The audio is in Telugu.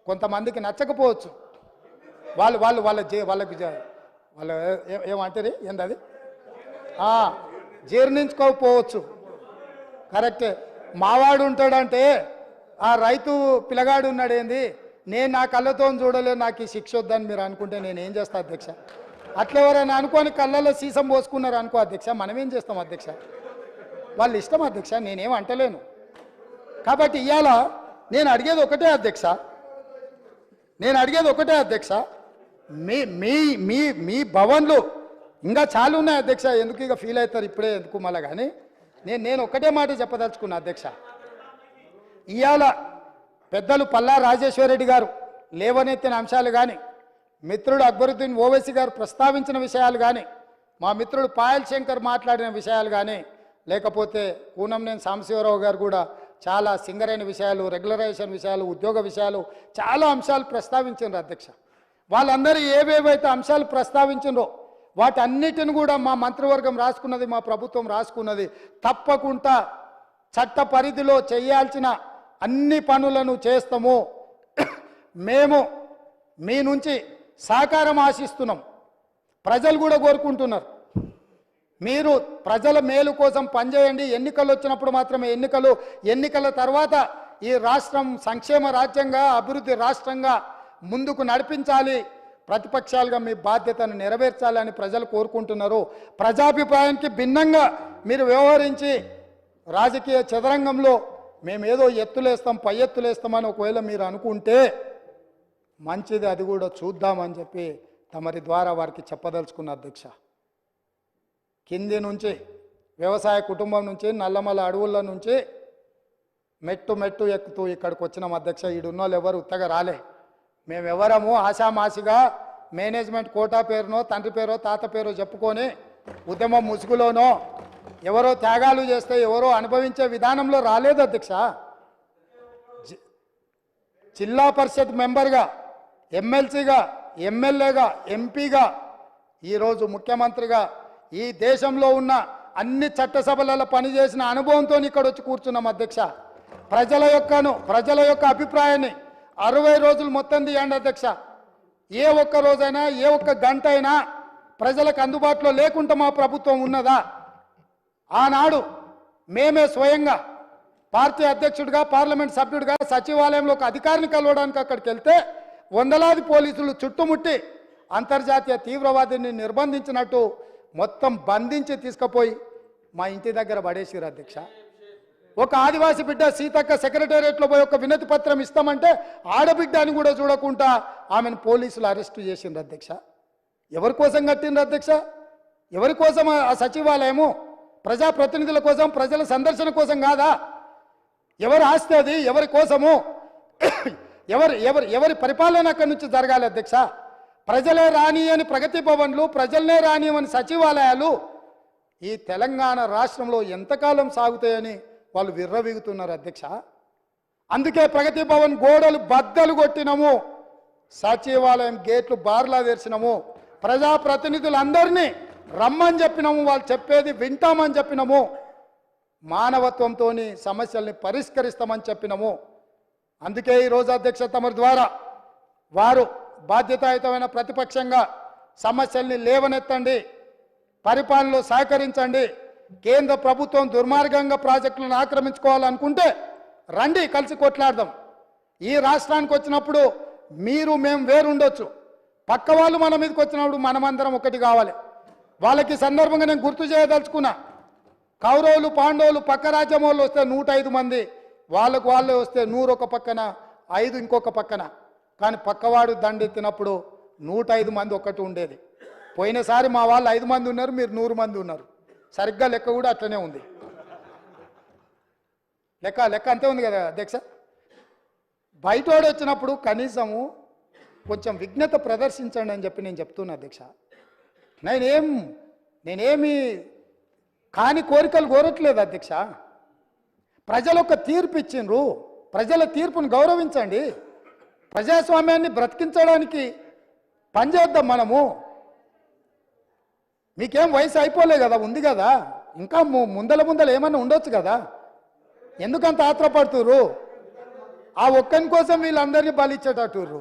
కొంతమందికి నచ్చకపోవచ్చు, వాళ్ళకి వాళ్ళు ఏమంటారు ఏంది జీర్ణించుకోకపోవచ్చు. కరెక్టే. మావాడు ఉంటాడంటే ఆ రైతు పిల్లగాడు ఉన్నాడు ఏంది, నేను నా కళ్ళతో చూడలేదు, నాకు ఈ శిక్ష వద్దని మీరు అనుకుంటే నేనేం చేస్తా అధ్యక్ష? అట్లా ఎవరైనా అనుకోని కళ్ళల్లో సీసం పోసుకున్నారు అనుకో అధ్యక్ష, మనమేం చేస్తాం అధ్యక్ష? వాళ్ళు ఇష్టం అధ్యక్ష, నేనేం అంటలేను. కాబట్టి ఇవాళ నేను అడిగేది ఒకటే అధ్యక్ష, మీ మీ మీ మీ భవన్లు ఇంకా చాలా ఉన్నాయి అధ్యక్ష, ఎందుకు ఇక ఫీల్ అవుతారు ఇప్పుడే ఎందుకు మళ్ళా. కానీ నేను ఒకటే మాట చెప్పదలుచుకున్నా అధ్యక్ష. ఇవాళ పెద్దలు పల్లా రాజేశ్వరరెడ్డి గారు లేవనెత్తిన అంశాలు కానీ, మిత్రుడు అక్బరుద్దీన్ ఓవైసీ గారు ప్రస్తావించిన విషయాలు కానీ, మా మిత్రుడు పాయల్ శంకర్ మాట్లాడిన విషయాలు కానీ, లేకపోతే కూనంనేని సాంబశివరావు గారు కూడా చాలా సింగరైన విషయాలు, రెగ్యులరైజేషన్ విషయాలు, ఉద్యోగ విషయాలు, చాలా అంశాలు ప్రస్తావించారు అధ్యక్ష. వాళ్ళందరూ ఏవేవైతే అంశాలు ప్రస్తావించారో వాటన్నిటిని కూడా మా మంత్రివర్గం రాసుకున్నది, మా ప్రభుత్వం రాసుకున్నది. తప్పకుండా చట్ట పరిధిలో చేయాల్సిన అన్ని పనులను చేస్తాము. మేము మీ నుంచి సహకారం ఆశిస్తున్నాం. ప్రజలు కూడా కోరుకుంటున్నారు, మీరు ప్రజల మేలు కోసం పనిచేయండి. ఎన్నికలు వచ్చినప్పుడు మాత్రమే ఎన్నికల తర్వాత ఈ రాష్ట్రం సంక్షేమ రాజ్యంగా, అభివృద్ధి రాష్ట్రంగా ముందుకు నడిపించాలి, ప్రతిపక్షాలుగా మీ బాధ్యతను నెరవేర్చాలని ప్రజలు కోరుకుంటున్నారు. ప్రజాభిప్రాయానికి భిన్నంగా మీరు వ్యవహరించి రాజకీయ చదరంగంలో మేమేదో ఎత్తులేస్తాం, పై ఎత్తులేస్తామని ఒకవేళ మీరు అనుకుంటే మంచిది, అది కూడా చూద్దామని చెప్పి తమరి ద్వారా వారికి చెప్పదలుచుకున్న అధ్యక్ష. కింది నుంచి వ్యవసాయ కుటుంబం నుంచి నల్లమల అడవుల నుంచి మెట్టు ఎక్కుతూ ఇక్కడికి వచ్చినాం అధ్యక్ష. ఈడున్న వాళ్ళు ఎవరు ఉత్తగా రాలే. మేమెవరము ఆశామాసిగా మేనేజ్మెంట్ కోటా పేరునో, తండ్రి పేరో, తాత పేరో చెప్పుకొని ఉద్యమం ముసుగులోనో ఎవరో త్యాగాలు చేస్తే ఎవరో అనుభవించే విధానంలో రాలేదు అధ్యక్ష. జిల్లా పరిషత్ మెంబర్గా, ఎమ్మెల్సీగా, ఎమ్మెల్యేగా, ఎంపీగా, ఈరోజు ముఖ్యమంత్రిగా ఈ దేశంలో ఉన్న అన్ని చట్టసభలలో పనిచేసిన అనుభవంతో ఇక్కడ వచ్చి కూర్చున్నాం అధ్యక్ష. ప్రజల యొక్క అభిప్రాయాన్ని 60 రోజులు మొత్తం తీయండి అధ్యక్ష. ఏ ఒక్క రోజైనా, ఏ ఒక్క గంట అయినా ప్రజలకు అందుబాటులో లేకుండా మా ప్రభుత్వం ఉన్నదా? ఆనాడు మేమే స్వయంగా పార్టీ అధ్యక్షుడిగా, పార్లమెంట్ సభ్యుడిగా సచివాలయంలో ఒక అధికారిని కలవడానికి అక్కడికి వెళ్తే వందలాది పోలీసులు చుట్టుముట్టి అంతర్జాతీయ తీవ్రవాదిని నిర్బంధించినట్టు మొత్తం బంధించి తీసుకుపోయి మా ఇంటి దగ్గర పడేసిరు అధ్యక్ష. ఒక ఆదివాసి బిడ్డ సీతక్క సెక్రటేరియట్లో పోయి ఒక వినతి పత్రం ఇస్తామంటే ఆడబిడ్డ అని కూడా చూడకుండా ఆమెను పోలీసులు అరెస్టు చేసిండ్రు అధ్యక్ష. ఎవరి కోసం కట్టిండ్రు అధ్యక్ష? ఎవరి కోసం ఆ సచివాలయము? ప్రజాప్రతినిధుల కోసం, ప్రజల సందర్శన కోసం కాదా? ఎవరి ఆస్తి అది? ఎవరి కోసము? ఎవరి పరిపాలన అక్కడి నుంచి జరగాలి అధ్యక్ష? ప్రజలే రాని అని ప్రగతి భవన్లు, ప్రజలనే రాని అని సచివాలయాలు ఈ తెలంగాణ రాష్ట్రంలో ఎంతకాలం సాగుతాయని వాళ్ళు విర్రవీగుతున్నారు అధ్యక్ష. అందుకే ప్రగతి భవన్ గోడలు బద్దలు కొట్టినము, సచివాలయం గేట్లు బార్లా తెరిచినము, ప్రజాప్రతినిధులందరినీ రమ్మని చెప్పినాము, వాళ్ళు చెప్పేది వింటామని చెప్పినాము, మానవత్వంతో సమస్యల్ని పరిష్కరిస్తామని చెప్పినాము. అందుకే ఈరోజు అధ్యక్ష తమరి ద్వారా వారు బాధ్యతాయుతమైన ప్రతిపక్షంగా సమస్యల్ని లేవనెత్తండి, పరిపాలనలో సహకరించండి. కేంద్ర ప్రభుత్వం దుర్మార్గంగా ప్రాజెక్టులను ఆక్రమించుకోవాలనుకుంటే రండి, కలిసి కొట్లాడదాం. ఈ రాష్ట్రానికి వచ్చినప్పుడు మీరు మేము వేరుండొచ్చు, పక్క వాళ్ళు మన మీదకి వచ్చినప్పుడు మనమందరం ఒకటి కావాలి. వాళ్ళకి సందర్భంగా నేను గుర్తు చేయదలుచుకున్నా, కౌరవులు పాండవులు పక్క రాజ్యం వాళ్ళు వస్తే 105 మంది, వాళ్ళకు వాళ్ళే వస్తే 100 ఒక పక్కన, 5 ఇంకొక పక్కన. కానీ పక్కవాడు దండెత్తినప్పుడు 105 మంది ఒక్కటి ఉండేది. పోయినసారి మా వాళ్ళు 5 మంది ఉన్నారు, మీరు 100 మంది ఉన్నారు. సరిగ్గా లెక్క కూడా అట్లనే ఉంది. లెక్క అంతే ఉంది కదా అధ్యక్ష. బయటోడు వచ్చినప్పుడు కనీసము కొంచెం విఘ్నత ప్రదర్శించండి అని చెప్పి నేను చెప్తున్నా అధ్యక్ష. నేనేమి కాని కోరికలు కోరట్లేదు అధ్యక్ష. ప్రజలు ఒక తీర్పు ఇచ్చిండ్రు, ప్రజల తీర్పును గౌరవించండి. ప్రజాస్వామ్యాన్ని బ్రతికించడానికి పనిచేద్దాం మనము. మీకేం వయసు అయిపోలే కదా, ఉంది కదా, ఇంకా ముందల ఏమన్నా ఉండొచ్చు కదా, ఎందుకంత ఆత్రపడుతురు? ఆ ఒక్కని కోసం వీళ్ళందరినీ బలిచ్చేటట్టుర్రు